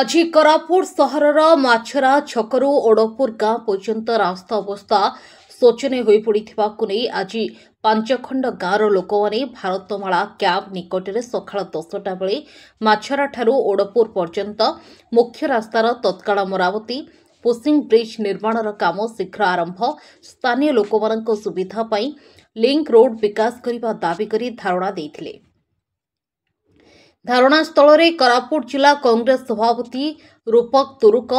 ଆଜି କୋରାପୁଟ ସହରର ମାଛରା ଛକରୁ ଓଡ଼ପୁର ଗାଁ ପର୍ଯ୍ୟନ୍ତ ରାସ୍ତା ଅବସ୍ଥା ଶୋଚନୀୟ ହୋଇପଡ଼ିଥିବାକୁ ନେଇ ଆଜି ପାଞ୍ଚଖଣ୍ଡ ଗାଁର ଲୋକମାନେ ଭାରତମାଳା କ୍ୟାମ୍ପ ନିକଟରେ ସକାଳ 10ଟା ବେଳେ ମାଛରାଠାରୁ ଓଡ଼ପୁର ପର୍ଯ୍ୟନ୍ତ ମୁଖ୍ୟ ରାସ୍ତାର ତତ୍କାଳ ମରାମତି ପୁସିଂ ବ୍ରିଜ୍ ନିର୍ମାଣର କାମ ଶୀଘ୍ର ଆରମ୍ଭ ସ୍ଥାନୀୟ ଲୋକମାନଙ୍କ ସୁବିଧା ପାଇଁ ଲିଙ୍କ ରୋଡ୍ ବିକାଶ କରିବା ଦାବି କରି ଧାରଣା ଦେଇଥିଲେ। ଧାରଣାସ୍ଥଳରେ କୋରାପୁଟ ଜିଲ୍ଲା କଂଗ୍ରେସ ସଭାପତି ରୂପକ ତୁରୁକ,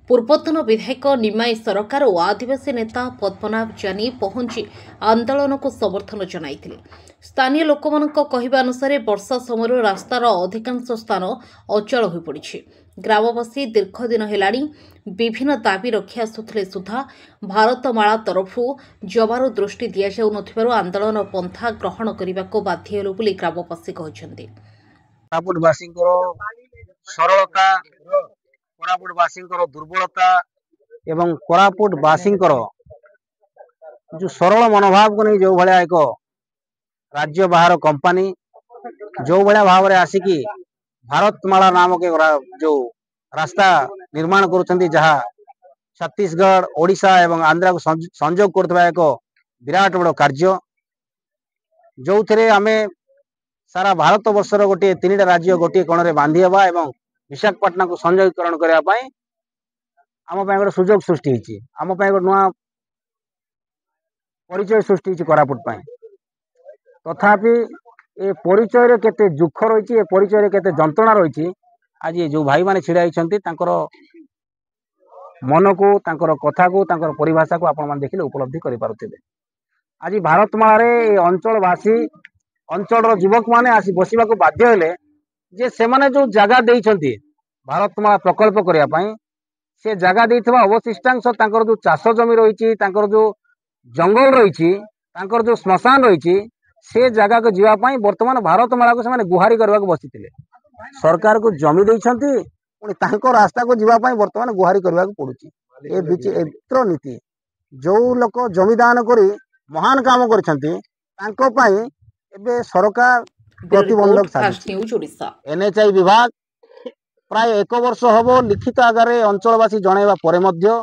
ପୂର୍ବତନ ବିଧାୟକ ନିମାଇ ସରକାର ଓ ଆଦିବାସୀ ନେତା ପଦ୍ମନାଭ ଜାନି ପହଞ୍ଚି ଆନ୍ଦୋଳନକୁ ସମର୍ଥନ ଜଣାଇଥିଲେ। ସ୍ଥାନୀୟ ଲୋକମାନଙ୍କ କହିବା ଅନୁସାରେ ବର୍ଷା ସମୟରୁ ରାସ୍ତାର ଅଧିକାଂଶ ସ୍ଥାନ ଅଚଳ ହୋଇପଡ଼ିଛି। ଗ୍ରାମବାସୀ ଦୀର୍ଘଦିନ ହେଲାଣି ବିଭିନ୍ନ ଦାବି ରଖି ଆସୁଥିଲେ ସୁଦ୍ଧା ଭାରତମାଳା ତରଫରୁ ଜମାରୁ ଦୃଷ୍ଟି ଦିଆଯାଉନଥିବାରୁ ଆନ୍ଦୋଳନ ପନ୍ଥା ଗ୍ରହଣ କରିବାକୁ ବାଧ୍ୟ ହେଲୁ ବୋଲି ଗ୍ରାମବାସୀ କହିଛନ୍ତି। କୋରାପୁଟବାସୀ ସରଳତା, କୋରାପୁଟବାସୀ ଦୁର୍ବଳତା ଏବଂ କୋରାପୁଟବାସୀ जो सरल मनोभाव को नहीं जो भाया एक राज्य बाहर कंपनी जो भाया भाव में आसिकी भारतमाला नामक जो रास्ता निर्माण करुछंती जहा छत्तीसगढ़, ओडिशा एवं आंध्रा को संयोग करथबा एक विराट बड़ कार्य जो थे आमे सारा भारत वर्षर गोटे 3टा राज्य गोटे कोण बांधी हवा एवं विशाखापट्टनम को संयोगीकरण करने आम गोटे सुजोग सृष्टि होती आम गोटे नुआ परिचय सृष्टि होती कोरापुट तथापि ए परिचय केते दुख रही परिचय केते जंत्रणा रही आज जो भाई माने छिड़ा होती मन को कथा को परिभाषा को आपण मैंने देखिले उपलब्धि करें। आज भारतमाला अंचलवासी अंचल युवक माने आसी बसवा बाध्य हेले जे सेमाने जो जगह देइछंती भारतमाला प्रकल्प करिया पई से जगह देइथबा अवशिष्टांश तांकर जो चाष जमी रही जो जंगल रही जो श्मशान रही से जगह को जीवा पई वर्तमान भारतमाला को सेमाने गुहारी करबा को बसिथिले सरकार को जमी देइछंती पुणी तांको रास्ता को जीवा पई वर्तमान गुहारी करबा को पडुची ए विचित्र नीति जो लोक जमीदान करी महान काम करछंती तांको पई एबे सरकार प्रतिबंधक एनएचआई विभाग प्राय 1 वर्ष हबो लिखित आगारे अंचलवासी जणाइबा परे मध्य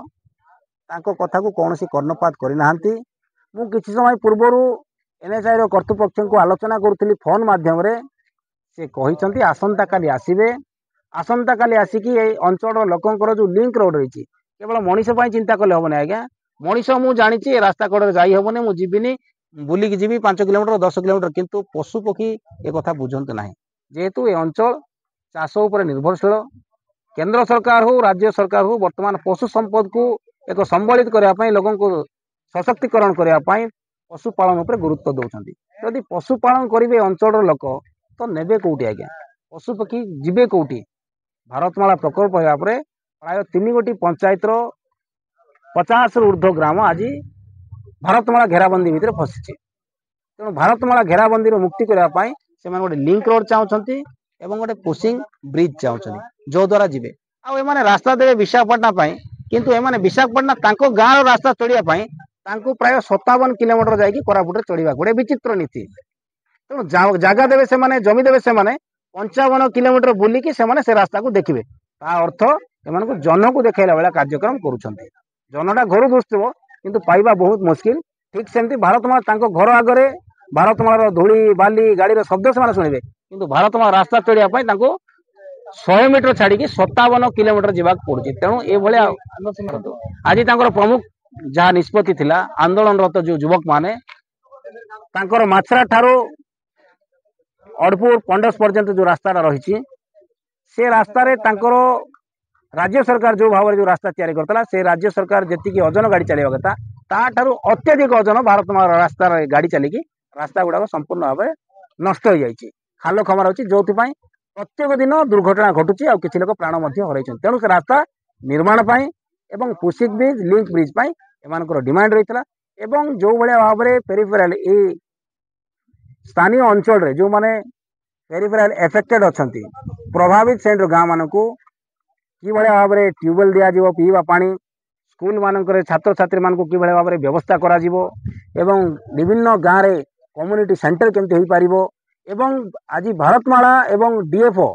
तांको कथा को कौनसी कर्णपात करि नाहंती। मु किछि समय पूर्वरु एनएचआई रो कर्तृपक्ष को आलोचना करुथली फोन माध्यम रे से कहिसंती आसंता काली आसीबे आसंता काली आसिकी ए अंचल लोकंकर जो लिंक रोड रही केवल मनीष पई चिंता कले हबने आज्ञा मनीष मु जानिछि रास्ता कड़े जाई हबने मु जीविनी बुलिकी जीवी 5 किलोमीटर 10 किलोमीटर किंतु पशु पक्षी एक कथा बुझंत नाही जेहेतु ए अंचल चाष उपर निर्भरशील केंद्र सरकार हो राज्य सरकार हो वर्तमान पशु संपद को एक संबलित करने पई लोगों को सशक्तिकरण करने पई पशुपालन उपर गुरुत्व दौरान यदि पशुपालन करेंगे अंचल लोक तो नेबे कौटी आज्ञा पशु पक्षी जीवे कौटी भारतमाला प्रकल्प होगा प्राय 3 गोटी पंचायत 50 ऊर्ध्व ग्राम आज भारतमाला घेराबंदी भितर फसी तेणु भारतमाला घेराबंदी मुक्ति करने से गोटे लिंक रोड चाहते एवं गोटे पुसिंग ब्रिज चाहते जो द्वारा जीवे आने रास्ता देवे विशाखापट्टनम किंतु एमाने विशाखापट्टनम गाँव रास्ता चढ़ापी प्राय 57 किलोमीटर जाकि कोरापुट चढ़ा गोटे विचित्र नीति तेणु जगह देवे से जमी देवे से 55 किलोमीटर बुलिकी से रास्ता को देखिए ता अर्थ एम जन को देखला बेला कार्यक्रम करुछंती जनटा घर घुसुव किंतु पाइबा बहुत मुश्किल ठीक सेमती भारतमाला घर आगे भारतमाला धूली बाली गाड़ी शब्द से शुणे किंतु भारतमाला रास्ता चढ़ापी 100 मीटर छाड़ी 57 किलोमीटर जावाक पड़ुछि तेणु ए आज प्रमुख जहाँ निष्पत्ति थिला आंदोलनरत जो युवक माने माछरा ठारो अड़पुर पंडस पर्यंत जो रास्ता रही से रास्ता राज्य सरकार जो भाव जो रास्ता तैयारी करता से राज्य सरकार जी ओजन गाड़ी चलवा कथा ताठारु अत्यधिक ओजन भारतमाला रास्ता गाड़ी चलिकी रास्ता गुड़ाक संपूर्ण भाव नष्ट हो जाए खाल खमार होची जो प्रत्येक दिन दुर्घटना घटुची और किसी लोग प्राण हरई तेणु से रास्ता निर्माण पाई एवं पुसिंग ब्रिज लिंक ब्रिज पाई एमानकर डिमांड रही एवं जो भाया भाव में पेरिफेराल ए स्थानीय अंचल रे जो माने पेरिफेराल एफेक्टेड अच्छा प्रभावित सेंटर गाँव मान को कि भाव में ट्यूबवेल दिज्व पीवा पानी स्कूल मानक छात्र छात्री मान कि भाव में व्यवस्था करा एवं विभिन्न गाँव में कम्युनिटी सेंटर केमती हो पार एवं आज भारतमाला एवं डीएफओ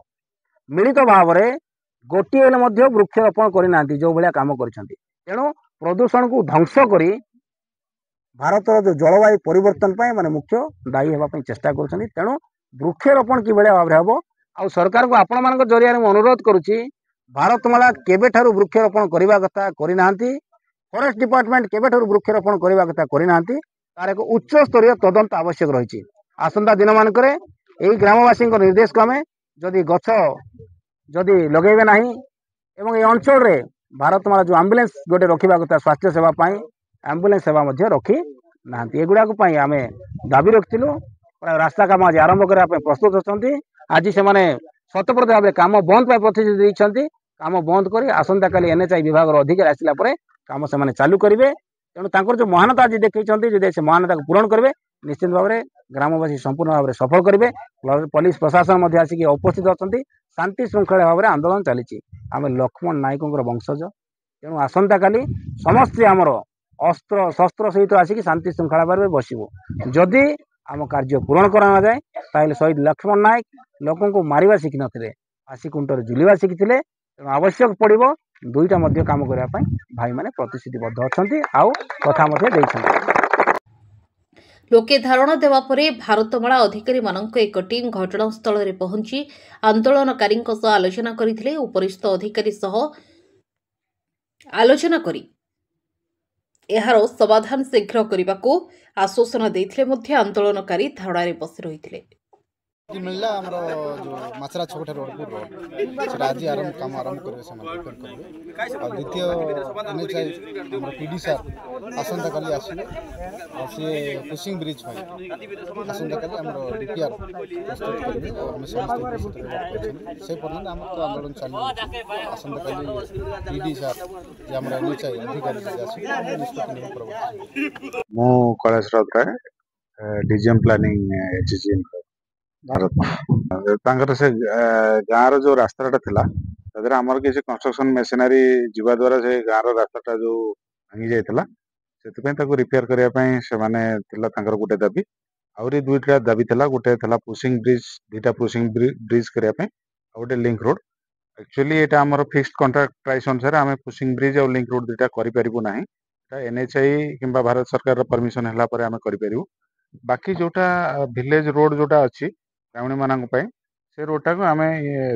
मिलित भाव में ଗୋଟିଏ ହେଲେ ମଧ୍ୟ ବୃକ୍ଷରୋପଣ କରିନାହାନ୍ତି ଯେଉଁ ଭଳିଆ କାମ କରିଛନ୍ତି। ତେଣୁ ପ୍ରଦୂଷଣକୁ ଧ୍ୱଂସ କରି ଭାରତର ଯେଉଁ ଜଳବାୟୁ ପରିବର୍ତ୍ତନ ପାଇଁ ମାନେ ମୁଖ୍ୟ ଦାୟୀ ହେବା ପାଇଁ ଚେଷ୍ଟା କରୁଛନ୍ତି। ତେଣୁ ବୃକ୍ଷରୋପଣ କିଭଳିଆ ଭାବରେ ହେବ ଆଉ ସରକାରଙ୍କୁ ଆପଣମାନଙ୍କ ଜରିଆରେ ମୁଁ ଅନୁରୋଧ କରୁଛି, ଭାରତମାଳା କେବେଠାରୁ ବୃକ୍ଷରୋପଣ କରିବା କଥା କରିନାହାନ୍ତି, ଫରେଷ୍ଟ ଡିପାର୍ଟମେଣ୍ଟ କେବେଠାରୁ ବୃକ୍ଷରୋପଣ କରିବା କଥା କରିନାହାନ୍ତି, ତାର ଏକ ଉଚ୍ଚସ୍ତରୀୟ ତଦନ୍ତ ଆବଶ୍ୟକ ରହିଛି। ଆସନ୍ତା ଦିନମାନଙ୍କରେ ଏହି ଗ୍ରାମବାସୀଙ୍କ ନିର୍ଦ୍ଦେଶ କ୍ରମେ ଯଦି ଗଛ ଯଦି ଲଗେଇବେ ନାହିଁ ଏବଂ এই ଅଞ୍ଚଳରେ ଭାରତମାଳା ଯେଉଁ ଆମ୍ବୁଲାନ୍ସ ଗୋଟେ ରଖିବା କଥା ସ୍ୱାସ୍ଥ୍ୟ ସେବା ପାଇଁ ଆମ୍ବୁଲାନ୍ସ ସେବା ମଧ୍ୟ ରଖି ନାହାନ୍ତି। ଏଗୁଡ଼ାକ ପାଇଁ ଆମେ ଦାବି ରଖିଥିଲୁ। ପ୍ରାୟ ରାସ୍ତା କାମ ଆଜି ଆରମ୍ଭ କରିବା ପାଇଁ ପ୍ରସ୍ତୁତ ଅଛନ୍ତି। ଆଜି ସେମାନେ ଶତପ୍ରତ ଭାବେ କାମ ବନ୍ଦ ପାଇଁ ପ୍ରତିଶ୍ରୁତି ଦେଇଛନ୍ତି। କାମ ବନ୍ଦ କରି ଆସନ୍ତାକାଲି NHI ବିଭାଗର ଅଧିକାରୀ ଆସିଲା ପରେ କାମ ସେମାନେ ଚାଲୁ କରିବେ। ତେଣୁ ତାଙ୍କର ଯେଉଁ ମହାନତା ଆଜି ଦେଖାଇଛନ୍ତି ଯଦି ସେ ମହାନତାକୁ ପୂରଣ କରିବେ ନିଶ୍ଚିତ ଭାବରେ ଗ୍ରାମବାସୀ ସମ୍ପୂର୍ଣ୍ଣ ଭାବରେ ସଫଳ କରିବେ। ପୋଲିସ ପ୍ରଶାସନ ମଧ୍ୟ ଆସିକି ଉପସ୍ଥିତ ଅଛନ୍ତି। ଶାନ୍ତି ଶୃଙ୍ଖଳା ଭାବରେ ଆନ୍ଦୋଳନ ଚାଲିଛି। ଆମେ ଲକ୍ଷ୍ମଣ ନାୟକଙ୍କର ବଂଶଜ। ତେଣୁ ଆସନ୍ତାକାଲି ସମସ୍ତେ ଆମର ଅସ୍ତ୍ର ଶସ୍ତ୍ର ସହିତ ଆସିକି ଶାନ୍ତି ଶୃଙ୍ଖଳା ଭାବରେ ବସିବୁ। ଯଦି ଆମ କାର୍ଯ୍ୟ ପୂରଣ କରାନଯାଏ ତାହେଲେ ଶହୀଦ ଲକ୍ଷ୍ମଣ ନାୟକ ଲୋକଙ୍କୁ ମାରିବା ଶିଖିନଥିଲେ, ଫାଶୀ କୁଣ୍ଠରେ ଝୁଲିବା ଶିଖିଥିଲେ। ତେଣୁ ଆବଶ୍ୟକ ପଡ଼ିବ ଦୁଇଟା ମଧ୍ୟ କାମ କରିବା ପାଇଁ ଭାଇମାନେ ପ୍ରତିଶ୍ରୁତିବଦ୍ଧ ଅଛନ୍ତି ଆଉ କଥା ମଧ୍ୟ ଦେଇଛନ୍ତି। ଲୋକେ ଧାରଣା ଦେବା ପରେ ଭାରତମାଳା ଅଧିକାରୀମାନଙ୍କ ଏକ ଟିମ୍ ଘଟଣାସ୍ଥଳରେ ପହଞ୍ଚି ଆନ୍ଦୋଳନକାରୀଙ୍କ ସହ ଆଲୋଚନା କରିଥିଲେ। ଉପରିସ୍ଥ ଅଧିକାରୀ ସହ ଆଲୋଚନା କରି ଏହାର ସମାଧାନ ଶୀଘ୍ର କରିବାକୁ ଆଶ୍ୱାସନା ଦେଇଥିଲେ ମଧ୍ୟ ଆନ୍ଦୋଳନକାରୀ ଧାରଣାରେ ବସି ରହିଥିଲେ। मिलला हमरो जो माचरा छकटा रोड को रोड सेटा आज आरंभ काम आरंभ करबे समान डिफेंड करबे और द्वितीय एनएचआई हमरो पीडी सर आसंता काली आसीबे और से पुशिंग ब्रिज होय आसंता काली हमरो डीपीआर प्रस्तुत करबे और हम समस्त से पर्यंत हम तो आंदोलन चालू आसंता काली पीडी सर जे हमरो एनएचआई अधिकारी आसीबे निष्पत्ति नहीं करबो। मो Kailash Routray DGM planning Hg Bharat से गाँव जो रास्ताटा थिला तादर आमर किसी कंस्ट्रक्शन मेसिनरी जीवा द्वारा से गाँव रास्ताटा जो भांगी जाइथिला सेतपे ताको रिपेयर करिया पई से माने थिला तांकर गुटे दाबी आउरी दुईटा दाबी थिला गुटे थिला पुशिंग ब्रिज दुईटा पुशिंग ब्रिज करिया पई आ गुटे लिंक रोड एक्चुअली एटा हमर फिक्स्ड कॉन्ट्रैक्ट प्राइस अनुसार आमे पुशिंग ब्रिज और लिंक रोड दुईटा करि परिबु नाही। एटा एनएचआई किंबा भारत सरकार रो परमिशन हला परे आमे करि परिबु। बाकी जोटा विलेज रोड जोटा अछि ग्रामीण मानक पे से रोडटा को आम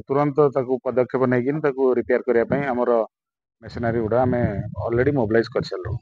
तुरंत पदक्षेप नहीं रिपेयर करने मेसिनरी गुड़ा आम अलरेडी मोबिलाइज कर सारू।